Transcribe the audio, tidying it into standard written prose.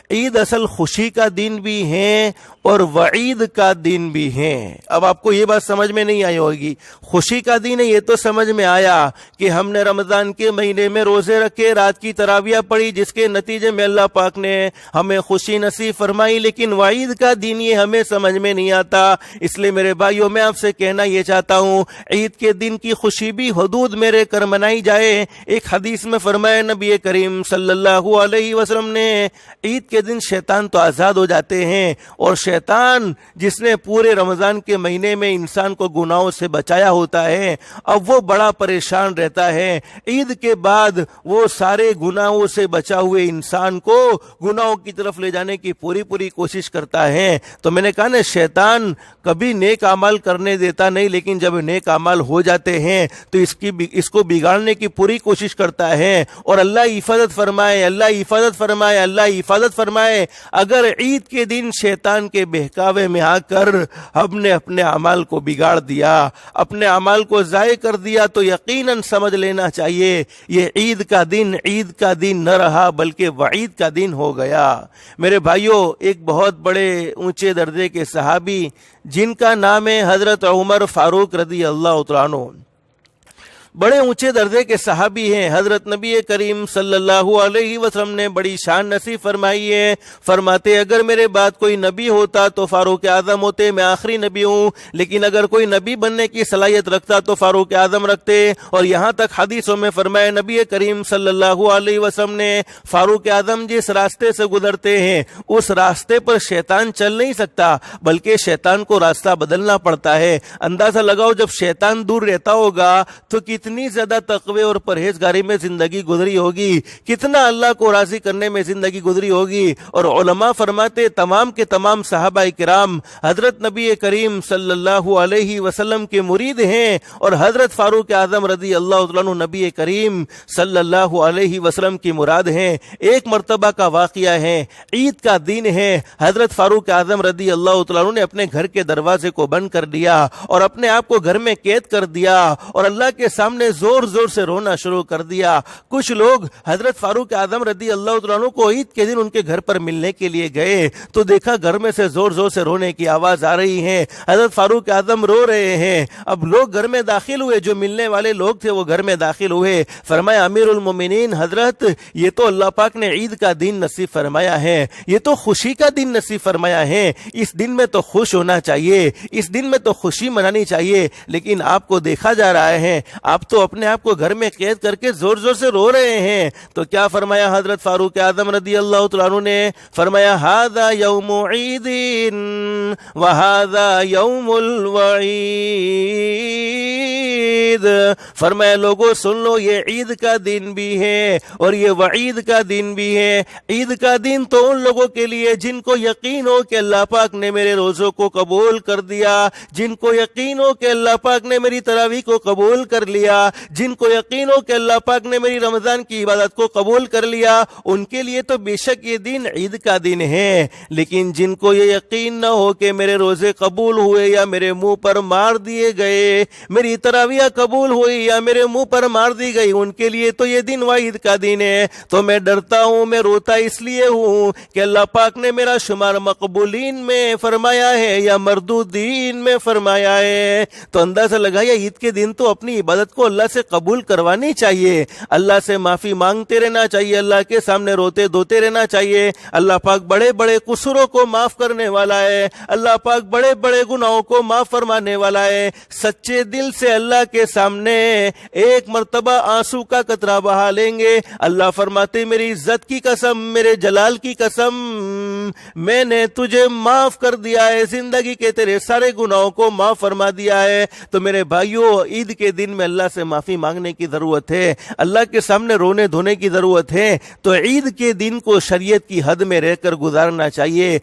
عید اصل خوشی کا دن بھی ہے اور وعید کا دن بھی ہے۔ اب آپ کو یہ بات سمجھ میں نہیں آئی ہوگی، خوشی کا دن ہے یہ تو سمجھ میں آیا کہ ہم نے رمضان کے مہینے میں روزے رکھے، رات کی تراویح پڑھی، جس کے نتیجے میں اللہ پاک نے ہمیں خوشی نصیب فرمائی، لیکن وعید کا دن یہ ہمیں سمجھ میں نہیں آتا۔ اس لیے میرے بھائیوں میں آپ سے کہنا یہ چاہتا ہوں، عید کے دن کی خوشی بھی حدود میں رہ کر منائی جائے۔ ایک حدیث میں فرمایا نبی کریم صلی اللہ علیہ وسلم نے، عید کے دن شیطان تو آزاد ہو جاتے ہیں، اور شیطان جس نے پورے رمضان کے مہینے میں انسان کو گناہوں سے بچایا ہوتا ہے، اب وہ بڑا پریشان رہتا ہے۔ عید کے بعد وہ سارے گناہوں سے بچا ہوئے انسان کو گناہوں کی طرف لے جانے کی پوری کوشش کرتا ہے۔ تو میں نے کہا نا، شیطان کبھی نیک اعمال کرنے دیتا نہیں، لیکن جب نیک اعمال ہو جاتے ہیں تو اس کو بگاڑنے کی پوری کوشش کرتا ہے۔ اور اللہ حفاظت فرمائے، اللہ حفاظت فرمائے، اللہ حفاظت فرمائے۔ اگر عید کے دن شیطان کے بہکاوے میں آ کر ہم نے اپنے اعمال کو بگاڑ دیا، اپنے اعمال کو ضائع کر دیا، تو یقیناً سمجھ لینا چاہیے یہ عید کا دن نہ رہا بلکہ وعید کا دن ہو گیا۔ میرے بھائیوں، ایک بہت بڑے اونچے درجے کے صحابی جن کا نام ہے حضرت عمر فاروق رضی اللہ تعالیٰ عنہ، بڑے اونچے درجے کے صحابی ہیں۔ حضرت نبی کریم صلی اللہ علیہ وسلم نے بڑی شان نصیب فرمائی ہے، فرماتے اگر میرے بعد کوئی نبی ہوتا تو فاروق اعظم ہوتے، میں آخری نبی ہوں، لیکن اگر کوئی نبی بننے کی صلاحیت رکھتا تو فاروق اعظم رکھتے۔ اور یہاں تک حدیثوں میں فرمایا نبی کریم صلی اللہ علیہ وسلم نے، فاروق اعظم جس راستے سے گزرتے ہیں اس راستے پر شیطان چل نہیں سکتا، بلکہ شیطان کو راستہ بدلنا پڑتا ہے۔ اندازہ لگاؤ جب شیطان دور رہتا ہوگا تو کتنی زیادہ تقوی اور پرہیزگاری میں زندگی گزری ہوگی، کتنا اللہ کو راضی کرنے میں زندگی گزری ہوگی۔ اور علماء فرماتے تمام کے تمام صحابہ کرام حضرت نبی کریم صلی اللہ علیہ وسلم کے مرید ہیں، اور حضرت فاروق اعظم رضی اللہ عنہ نبی کریم صلی اللہ علیہ وسلم کی مراد ہیں۔ ایک مرتبہ کا واقعہ ہے، عید کا دن ہے، حضرت فاروق اعظم رضی اللہ عنہ نے اپنے گھر کے دروازے کو بند کر دیا اور اپنے آپ کو گھر میں قید کر دیا، اور اللہ کے سامنے زور سے رونا شروع کر دیا۔ کچھ لوگ حضرت فاروق اعظم رضی اللہ عنہ کو عید کے دن ان کے گھر پر ملنے کے لیے گئے تو دیکھا گھر میں سے زور سے رونے کی آواز آ رہی ہے، حضرت فاروق اعظم رو رہے ہیں۔ اب لوگ گھر میں داخل ہوئے، جو ملنے والے لوگ تھے وہ گھر میں داخل ہوئے، فرمایا امیر المومنین حضرت، یہ تو اللہ پاک نے عید کا دن نصیب فرمایا ہے، یہ تو خوشی کا دن نصیب فرمایا ہے، اس دن میں تو خوش ہونا چاہیے، اس دن میں تو خوشی منانی چاہیے، لیکن آپ کو دیکھا جا رہا ہے آپ تو اپنے آپ کو گھر میں قید کر کے زور سے رو رہے ہیں۔ تو کیا فرمایا حضرت فاروق اعظم رضی اللہ تعالیٰ عنہ نے؟ فرمایا ھذا یوم عید وھذا یوم الوعید، فرمایا لوگوں سن لو، یہ عید کا دن بھی ہے اور یہ وعید کا دن بھی ہے۔ عید کا دن تو ان لوگوں کے لیے جن کو یقین ہو کہ اللہ پاک نے میرے روزوں کو قبول کر دیا، جن کو یقین ہو کہ اللہ پاک نے میری تراویح کو قبول کر لیا، جن کو یقین ہو کہ اللہ پاک نے میری رمضان کی عبادت کو قبول کر لیا، ان کے لیے تو بے شک یہ دن عید کا دن ہے۔ لیکن جن کو یہ یقین نہ ہو کہ میرے روزے قبول ہوئے یا میرے منہ پر مار دیے گئے، میری تراویح قبول ہوئی یا میرے منہ پر مار دی گئی، ان کے لیے تو یہ دن وعید کا دن ہے۔ تو میں ڈرتا ہوں، میں روتا اس لیے ہوں کہ اللہ پاک نے میرا شمار مقبولین میں فرمایا ہے یا مردودین میں فرمایا ہے۔ تو اندازہ لگایا عید کے دن تو اپنی عبادت کو اللہ سے قبول کروانی چاہیے، اللہ سے معافی مانگتے رہنا چاہیے، اللہ کے سامنے روتے دھوتے رہنا چاہیے۔ اللہ پاک بڑے بڑے قصوروں کو معاف کرنے والا ہے، اللہ پاک بڑے بڑے گناہوں کو معاف فرمانے والا ہے۔ سچے دل سے اللہ کے سامنے ایک مرتبہ آنسو کا قطرہ بہا لیں گے، اللہ فرماتے میری عزت کی قسم، میرے جلال کی قسم، میں نے تجھے معاف کر دیا ہے، زندگی کے تیرے سارے گناہوں کو معاف فرما دیا ہے۔ تو میرے بھائیوں، عید کے دن میں اللہ سے معافی مانگنے کی ضرورت ہے، اللہ کے سامنے رونے دھونے کی ضرورت ہے۔ تو عید کے دن کو شریعت کی حد میں رہ کر گزارنا چاہیے۔